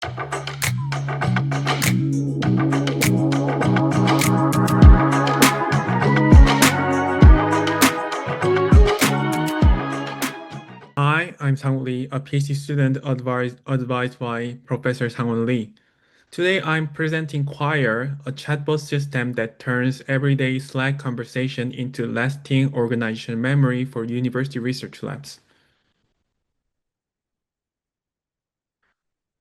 Hi, I'm Sangwook Lee, a PhD student advised by Professor Sangwook Lee. Today, I'm presenting Choir, a chatbot system that turns everyday Slack conversation into lasting organization memory for university research labs.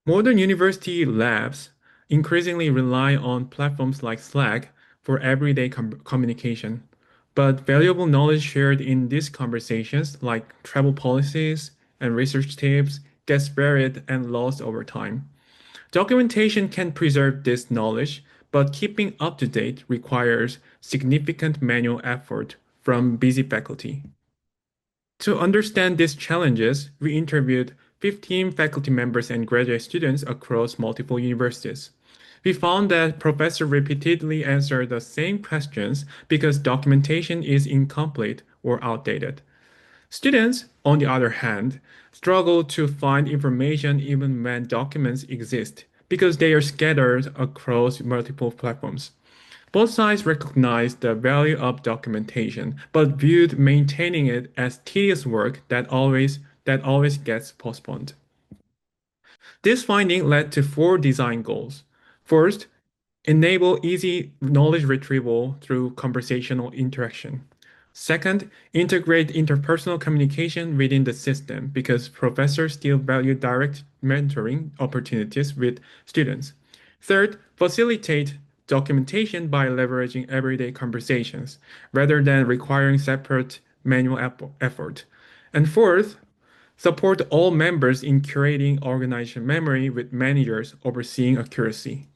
Modern university labs increasingly rely on platforms like Slack for everyday communication, but valuable knowledge shared in these conversations, like travel policies and research tips, gets buried and lost over time. Documentation can preserve this knowledge, but keeping up to date requires significant manual effort from busy faculty. To understand these challenges, we interviewed 15 faculty members and graduate students across multiple universities. We found that professors repeatedly answer the same questions because documentation is incomplete or outdated. Students, on the other hand, struggle to find information even when documents exist because they are scattered across multiple platforms. Both sides recognize the value of documentation, but viewed maintaining it as tedious work that always gets postponed. This finding led to four design goals. First, enable easy knowledge retrieval through conversational interaction. Second, integrate interpersonal communication within the system because professors still value direct mentoring opportunities with students. Third, facilitate documentation by leveraging everyday conversations rather than requiring separate manual effort. And fourth, support all members in curating organization memory with managers overseeing accuracy.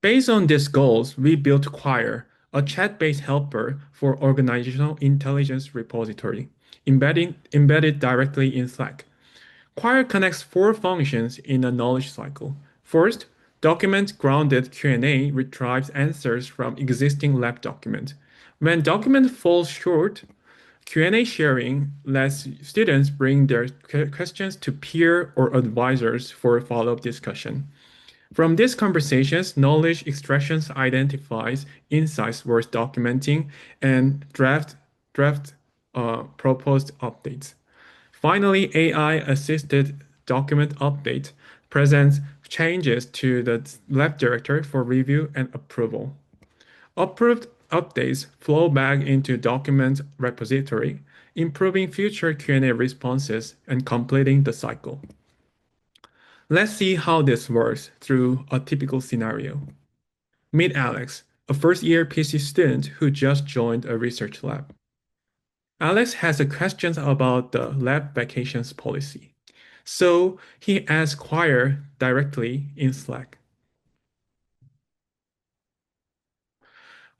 Based on these goals, we built Choir, a chat-based helper for organizational intelligence repository, embedded directly in Slack. Choir connects four functions in a knowledge cycle. First, document-grounded Q&A retrieves answers from existing lab documents. When document falls short, Q&A sharing lets students bring their questions to peer or advisors for follow-up discussion. From these conversations, knowledge extractions identifies insights worth documenting and draft proposed updates. Finally, AI-assisted document update presents changes to the lab director for review and approval. Approved updates flow back into document repository, improving future Q&A responses and completing the cycle. Let's see how this works through a typical scenario. Meet Alex, a first-year PC student who just joined a research lab. Alex has a question about the lab vacations policy. So he asks Choir directly in Slack.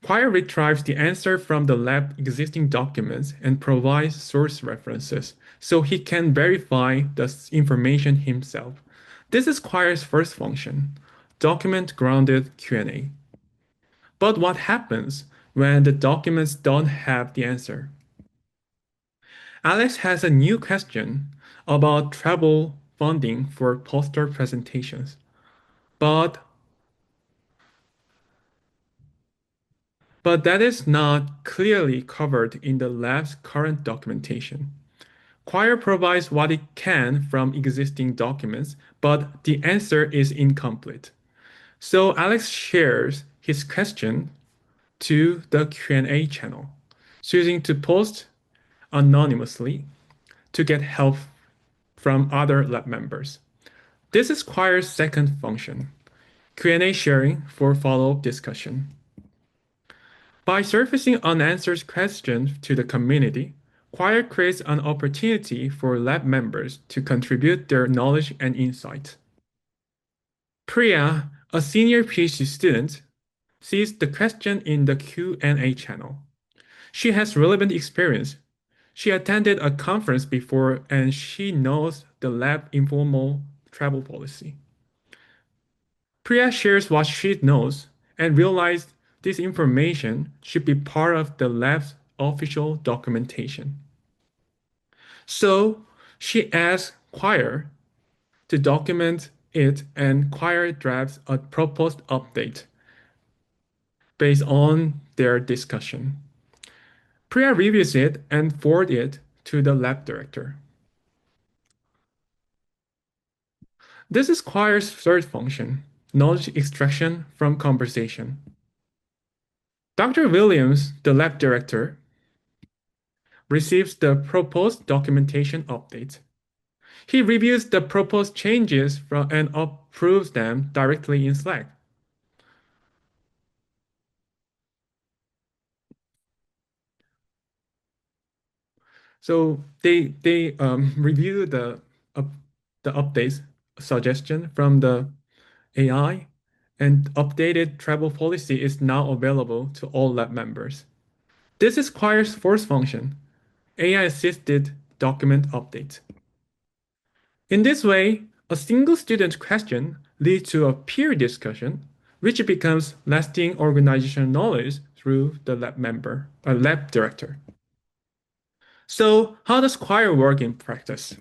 Choir retrieves the answer from the lab existing documents and provides source references so he can verify the information himself. This is Choir's first function, document-grounded Q&A. But what happens when the documents don't have the answer? Alex has a new question about travel funding for poster presentations, but that is not clearly covered in the lab's current documentation. Choir provides what it can from existing documents, but the answer is incomplete. So Alex shares his question to the Q&A channel, choosing to post anonymously to get help from other lab members. This is Choir's second function, Q&A sharing for follow-up discussion. By surfacing unanswered questions to the community, Choir creates an opportunity for lab members to contribute their knowledge and insight. Priya, a senior PhD student, sees the question in the Q&A channel. She has relevant experience. She attended a conference before and she knows the lab informal travel policy. Priya shares what she knows and realized this information should be part of the lab's official documentation. So she asks Choir to document it and Choir drafts a proposed update based on their discussion. Priya reviews it and forwards it to the lab director. This is Choir's third function, knowledge extraction from conversation. Dr. Williams, the lab director, receives the proposed documentation update. He reviews the proposed changes and approves them directly in Slack. So they review the updates suggestion from the AI, and updated travel policy is now available to all lab members. This is Choir's fourth function, AI-assisted document update. In this way, a single student question leads to a peer discussion, which becomes lasting organizational knowledge through the lab director. So how does Choir work in practice?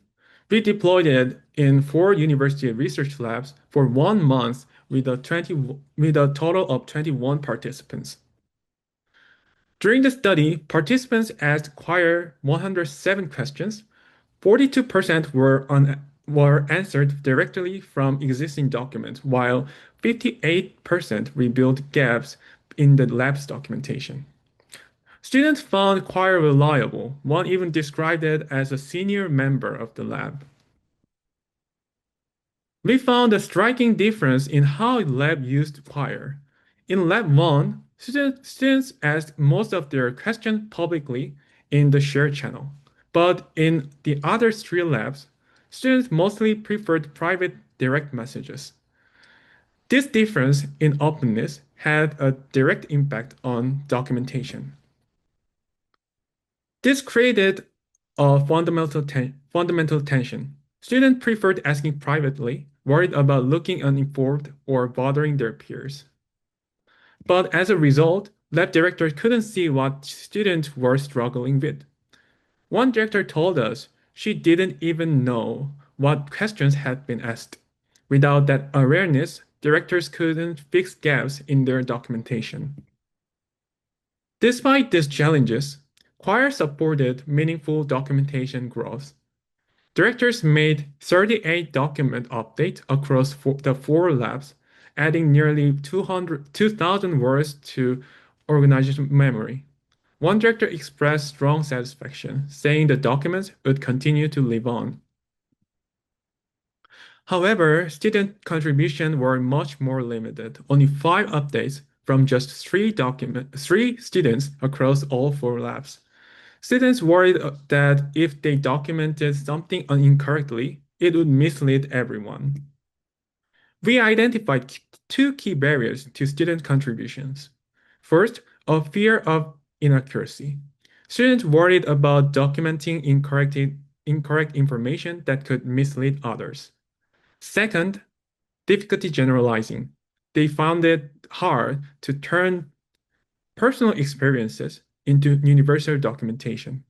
We deployed it in 4 university research labs for 1 month with a total of 21 participants. During the study, participants asked Choir 107 questions. 42% were answered directly from existing documents, while 58% revealed gaps in the lab's documentation. Students found Choir reliable. One even described it as a senior member of the lab. We found a striking difference in how the lab used Choir. In Lab 1, students asked most of their questions publicly in the shared channel. But in the other 3 labs, students mostly preferred private direct messages. This difference in openness had a direct impact on documentation. This created a fundamental tension. Students preferred asking privately, worried about looking uninformed or bothering their peers. But as a result, lab directors couldn't see what students were struggling with. One director told us she didn't even know what questions had been asked. Without that awareness, directors couldn't fix gaps in their documentation. Despite these challenges, Choir supported meaningful documentation growth. Directors made 38 document updates across the 4 labs, adding nearly 2,000 words to organizational memory. One director expressed strong satisfaction, saying the documents would continue to live on. However, student contributions were much more limited, only 5 updates from just 3 students across all 4 labs. Students worried that if they documented something incorrectly, it would mislead everyone. We identified 2 key barriers to student contributions. First, a fear of inaccuracy. Students worried about documenting incorrect information that could mislead others. Second, difficulty generalizing. They found it hard to turn personal experiences into universal documentation.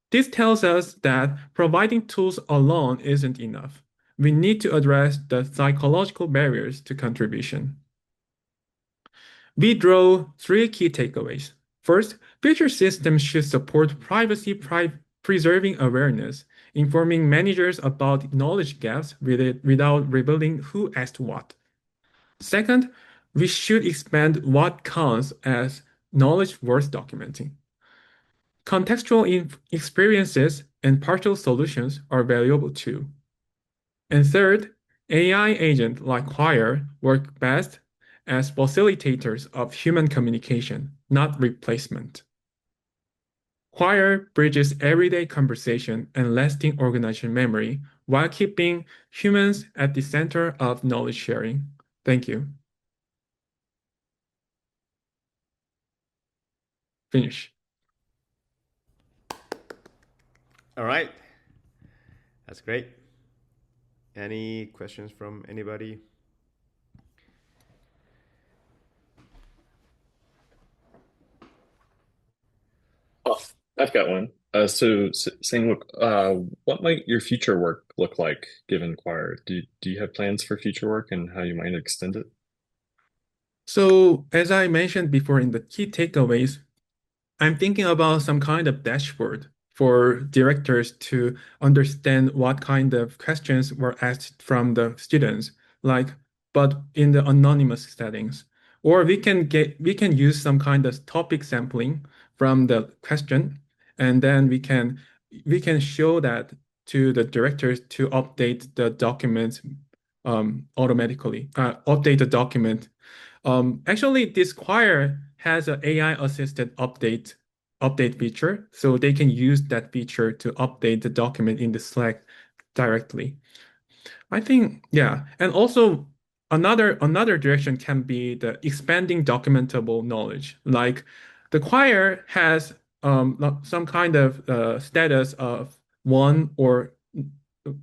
This tells us that providing tools alone isn't enough. We need to address the psychological barriers to contribution. We draw 3 key takeaways. First, future systems should support preserving awareness, informing managers about knowledge gaps without revealing who asked what. Second, we should expand what counts as knowledge worth documenting. Contextual experiences and partial solutions are valuable too. And third, AI agents like Choir work best as facilitators of human communication, not replacement. Choir bridges everyday conversation and lasting organizational memory while keeping humans at the center of knowledge sharing. Thank you. Finish. All right. That's great. Any questions from anybody? Oh, I've got one. Sangwook, what might your future work look like given Choir? Do you have plans for future work and how you might extend it? So, as I mentioned before in the key takeaways, I'm thinking about some kind of dashboard for directors to understand what kind of questions were asked from the students, like, but in the anonymous settings. Or we can use some kind of topic sampling from the question, and then we can show that to the directors to update the document automatically, update the document. Actually, this Choir has an AI assisted update feature, so they can use that feature to update the document in the Slack directly. I think, yeah. And also another direction can be the expanding documentable knowledge. Like the choir has some kind of status of one or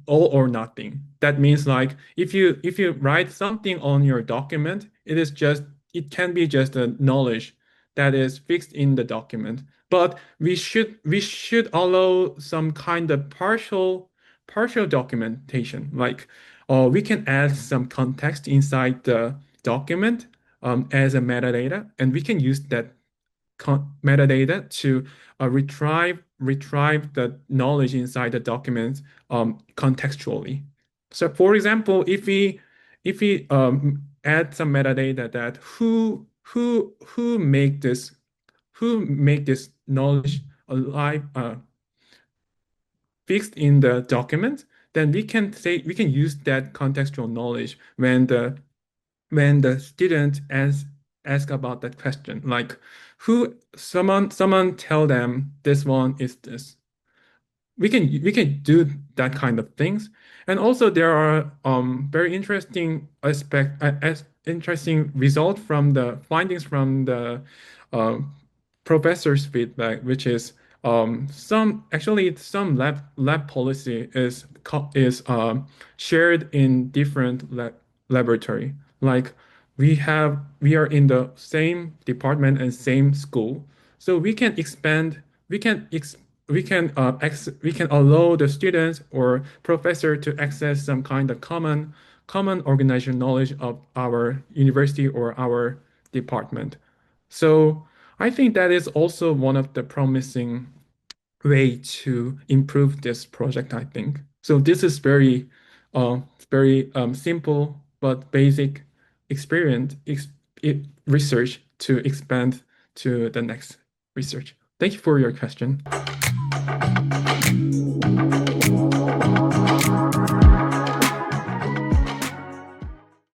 all or nothing. That means like if you write something on your document, it can be just a knowledge that is fixed in the document. But we should allow some kind of partial documentation. Like we can add some context inside the document as a metadata, and we can use that metadata to retrieve the knowledge inside the document contextually. So, for example, if we add some metadata that who make this knowledge alive fixed in the document, then we can use that contextual knowledge when the student ask about that question, like who someone tell them this one is this. We can do that kind of things. And also there are very interesting result from the findings from the um, professor's feedback, which is some lab policy is shared in different laboratory. Like we are in the same department and same school, so we can expand we can ex we can allow the students or professor to access some kind of common organizational knowledge of our university or our department. So I think that is also one of the promising way to improve this project, I think. So this is uh, very simple but basic experience research to expand to the next research. Thank you for your question.